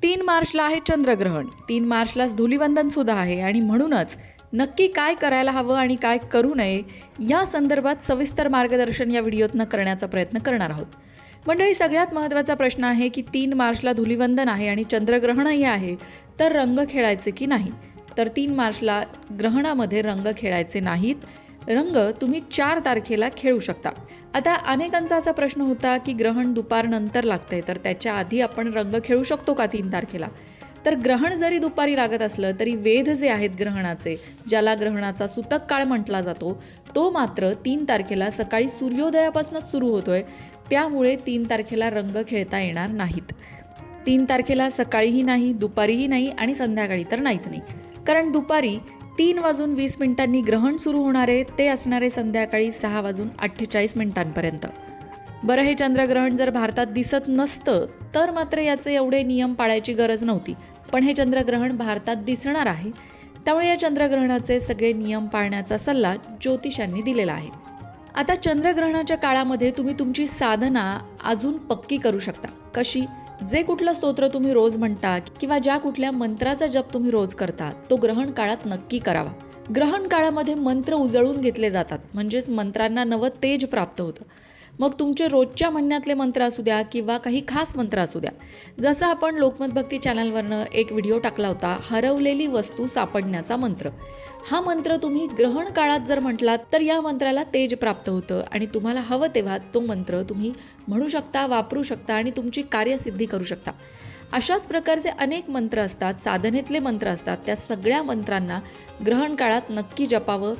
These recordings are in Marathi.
3 मार्चला आहे चंद्रग्रहण. 3 मार्चलाच धुलिवंदन सुद्धा आहे आणि म्हणूनच नक्की काय करायला हवं आणि काय करू नये या संदर्भात सविस्तर मार्गदर्शन या व्हिडिओतनं करण्याचा प्रयत्न करणार आहोत. मंडळी, सगळ्यात महत्त्वाचा प्रश्न आहे की 3 मार्चला धुलिवंदन आहे आणि चंद्रग्रहणही आहे, तर रंग खेळायचे की नाही? तर 3 मार्चला ग्रहणामध्ये रंग खेळायचे नाहीत. रंग तुम्ही 4 तारखेला खेळू शकता. आता अनेकांचा असा प्रश्न होता की ग्रहण दुपारनंतर लागतंय, तर त्याच्या आधी आपण रंग खेळू शकतो का 3 तारखेला? तर ग्रहण जरी दुपारी लागत असलं तरी वेध जे आहेत ग्रहणाचे, ज्याला ग्रहणाचा सूतक काळ म्हटला जातो, तो मात्र 3 तारखेला सकाळी सूर्योदयापासूनच सुरू होतोय. त्यामुळे 3 तारखेला रंग खेळता येणार नाहीत. 3 तारखेला सकाळीही नाही, दुपारीही नाही आणि संध्याकाळी तर नाहीच नाही. कारण दुपारी 3:20 ग्रहण सुरू होणार आहे, ते असणारे संध्याकाळी 6:48 बरं, हे चंद्रग्रहण जर भारतात दिसत नसतं तर मात्र याचे एवढे नियम पाळायची गरज नव्हती. पण हे चंद्रग्रहण भारतात दिसणार आहे, त्यामुळे या चंद्रग्रहणाचे सगळे नियम पाळण्याचा सल्ला ज्योतिषांनी दिलेला आहे. आता चंद्रग्रहणाच्या काळामध्ये तुम्ही तुमची साधना अजून पक्की करू शकता. कशी? जे कुठलं स्तोत्र तुम्ही रोज म्हणता किंवा ज्या कुठल्या मंत्राचा जप तुम्ही रोज करता, तो ग्रहण काळात नक्की करावा. ग्रहण काळामध्ये मंत्र उजळून घेतले जातात, म्हणजेच मंत्रांना नवं तेज प्राप्त होतं. मग तुमचे रोजच्या म्हणण्यातले मंत्र असू द्या किंवा काही खास मंत्र असू द्या. जसं आपण लोकमत भक्ती चॅनलवरनं एक व्हिडिओ टाकला होता, हरवलेली वस्तू सापडण्याचा मंत्र. हा मंत्र तुम्ही ग्रहण काळात जर म्हटलात तर या मंत्राला तेज प्राप्त होतं आणि तुम्हाला हवं तेव्हा तो मंत्र तुम्ही म्हणू शकता, वापरू शकता आणि तुमची कार्यसिद्धी करू शकता. अशाच प्रकारचे अनेक मंत्र असतात, साधनेतले मंत्र असतात. त्या सगळ्या मंत्रांना ग्रहण काळात नक्की जपावं.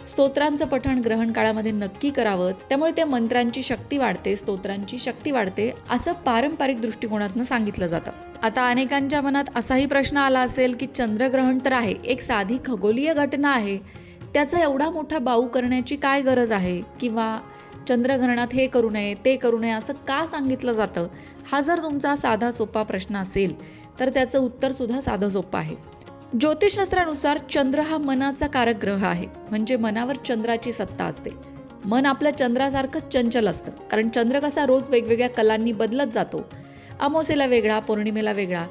स्तोत्रांचं पठण ग्रहण काळामध्ये नक्की करावं. त्यामुळे त्या मंत्रांची शक्ती वाढते, स्तोत्रांची शक्ती वाढते, असं पारंपरिक दृष्टिकोनातून सांगितलं जातं. आता अनेकांच्या मनात असाही प्रश्न आला असेल की चंद्रग्रहण तर आहे, एक साधी खगोलीय घटना आहे, त्याचा एवढा मोठा बाऊ करण्याची काय गरज आहे? किंवा चंद्रग्रहणात हे करू नये, ते करू नये असं का सांगितलं जातं? हा जर तुमचा साधा सोपा प्रश्न असेल तर त्याचं उत्तर सुद्धा साधं सोपं आहे. ज्योतिषशास्त्रानुसार चंद्र हा मनाचा कारक ग्रह आहे, म्हणजे मनावर चंद्राची सत्ता असते. मन आपल्या चंद्रासारखंच चंचल असतं, कारण चंद्र कसा रोज वेगवेगळ्या कलांनी बदलत जातो. अमावास्येला वेगळा, पौर्णिमेला वेगळा.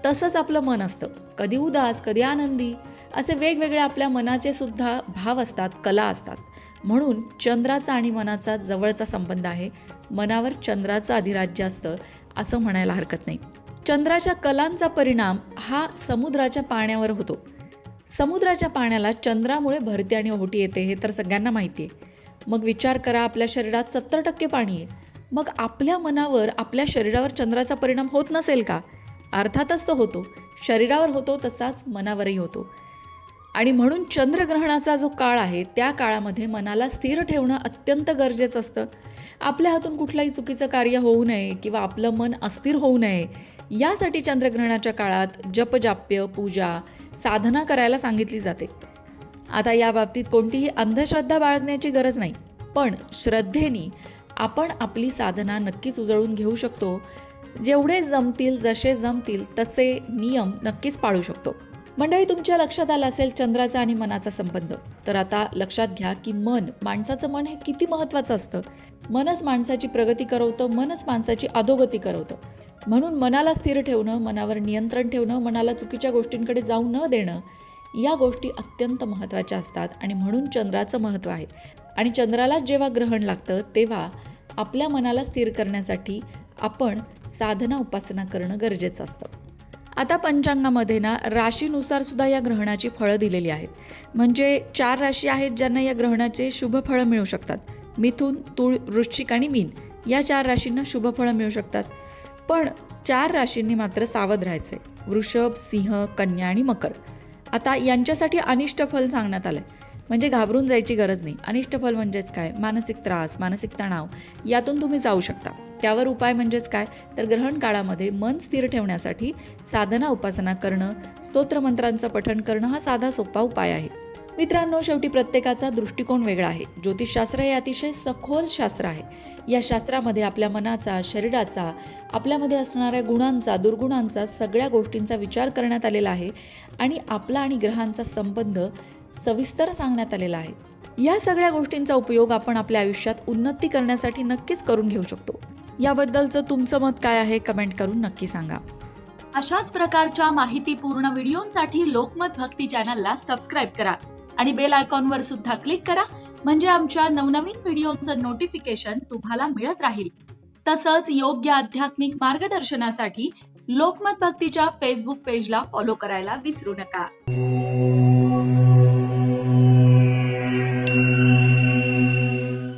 तसंच आपलं मन असतं, कधी उदास, कधी आनंदी, असे वेगवेगळे आपल्या मनाचे सुद्धा भाव असतात, कला असतात. म्हणून चंद्राचा आणि मनाचा जवळचा संबंध आहे. मनावर चंद्राचं अधिराज्य असतं असं म्हणायला हरकत नाही. चंद्राच्या कलांचा परिणाम हा समुद्राच्या पाण्यावर होतो. समुद्राच्या पाण्याला चंद्रामुळे भरती आणि ओहोटी येते, हे तर सगळ्यांना माहिती आहे. मग विचार करा, आपल्या शरीरात 70% पाणी आहे. मग आपल्या मनावर, आपल्या शरीरावर चंद्राचा परिणाम होत नसेल का? अर्थातच तो होतो. शरीरावर होतो तसाच मनावरही होतो. आणि म्हणून चंद्रग्रहणाचा जो काळ आहे त्या काळामध्ये मनाला स्थिर ठेवणं अत्यंत गरजेचं असतं. आपल्या हातून कुठलंही चुकीचं कार्य होऊ नये किंवा आपलं मन अस्थिर होऊ नये, यासाठी चंद्रग्रहणाच्या काळात जपजाप्य, पूजा, साधना करायला सांगितली जाते. आता या बाबतीत कोणतीही अंधश्रद्धा बाळगण्याची गरज नाही, पण श्रद्धेने आपण आपली साधना नक्कीच उजळून घेऊ शकतो. जेवढे जमतील, जसे जमतील तसे नियम नक्कीच पाळू शकतो. मंडळी, तुमच्या लक्षात आलं असेल चंद्राचा आणि मनाचा संबंध. तर आता लक्षात घ्या की माणसाचं मन हे किती महत्त्वाचं असतं. मनच माणसाची प्रगती करवतं, मनच माणसाची अधोगती करवतं. म्हणून मनाला स्थिर ठेवणं, मनावर नियंत्रण ठेवणं, मनाला चुकीच्या गोष्टींकडे जाऊ न देणं, या गोष्टी अत्यंत महत्त्वाच्या असतात. आणि म्हणून चंद्राचं महत्त्व आहे. आणि चंद्राला जेव्हा ग्रहण लागतं तेव्हा आपल्या मनाला स्थिर करण्यासाठी आपण साधना, उपासना करणं गरजेचं असतं. आता पंचांगामध्ये राशीनुसार सुद्धा या ग्रहणाची फळं दिलेली आहेत. म्हणजे 4 राशी आहेत ज्यांना या ग्रहणाचे शुभ फळं मिळू शकतात. मिथुन, तुळ, वृश्चिक आणि मीन या 4 राशींना शुभ फळं मिळू शकतात. पण 4 राशींनी मात्र सावध राहायचे: वृषभ, सिंह, कन्या आणि मकर. आता यांच्यासाठी अनिष्ट फल सांगण्यात आलंय, म्हणजे घाबरून जायची गरज नाही. अनिष्ट फल म्हणजेच काय? मानसिक त्रास, मानसिक तणाव, यातून तुम्ही जाऊ शकता. त्यावर उपाय म्हणजेच काय? तर ग्रहण काळामध्ये मन स्थिर ठेवण्यासाठी साधना, उपासना करणं, स्तोत्रमंत्रांचं पठण करणं हा साधा सोपा उपाय आहे. मित्रांनो, शेवटी प्रत्येकाचा दृष्टिकोन वेगळा आहे. ज्योतिषशास्त्र हे अतिशय सखोल शास्त्र आहे. या शास्त्रामध्ये आपल्या मनाचा, शरीराचा, आपल्यामध्ये असणाऱ्या गुणांचा, दुर्गुणांचा, सगळ्या गोष्टींचा विचार करण्यात आलेला आहे आणि आपला आणि ग्रहांचा संबंध सविस्तर सांगण्यात आलेला आहे. या सगळ्या गोष्टींचा उपयोग आपण आपल्या आयुष्यात उन्नती करण्यासाठी नक्कीच करून घेऊ शकतो. याबद्दलचं तुमचं मत काय आहे? कमेंट करून नक्की सांगा. अशाच प्रकारच्या माहितीपूर्ण व्हिडिओंसाठी लोकमत भक्ती चॅनलला सबस्क्राईब करा आणि बेल आयकॉनवर सुद्धा क्लिक करा, म्हणजे आमच्या नवनवीन व्हिडिओचं नोटिफिकेशन तुम्हाला मिळत राहील. तसंच योग्य आध्यात्मिक मार्गदर्शनासाठी लोकमत भक्तीच्या फेसबुक पेजला फॉलो करायला विसरू नका.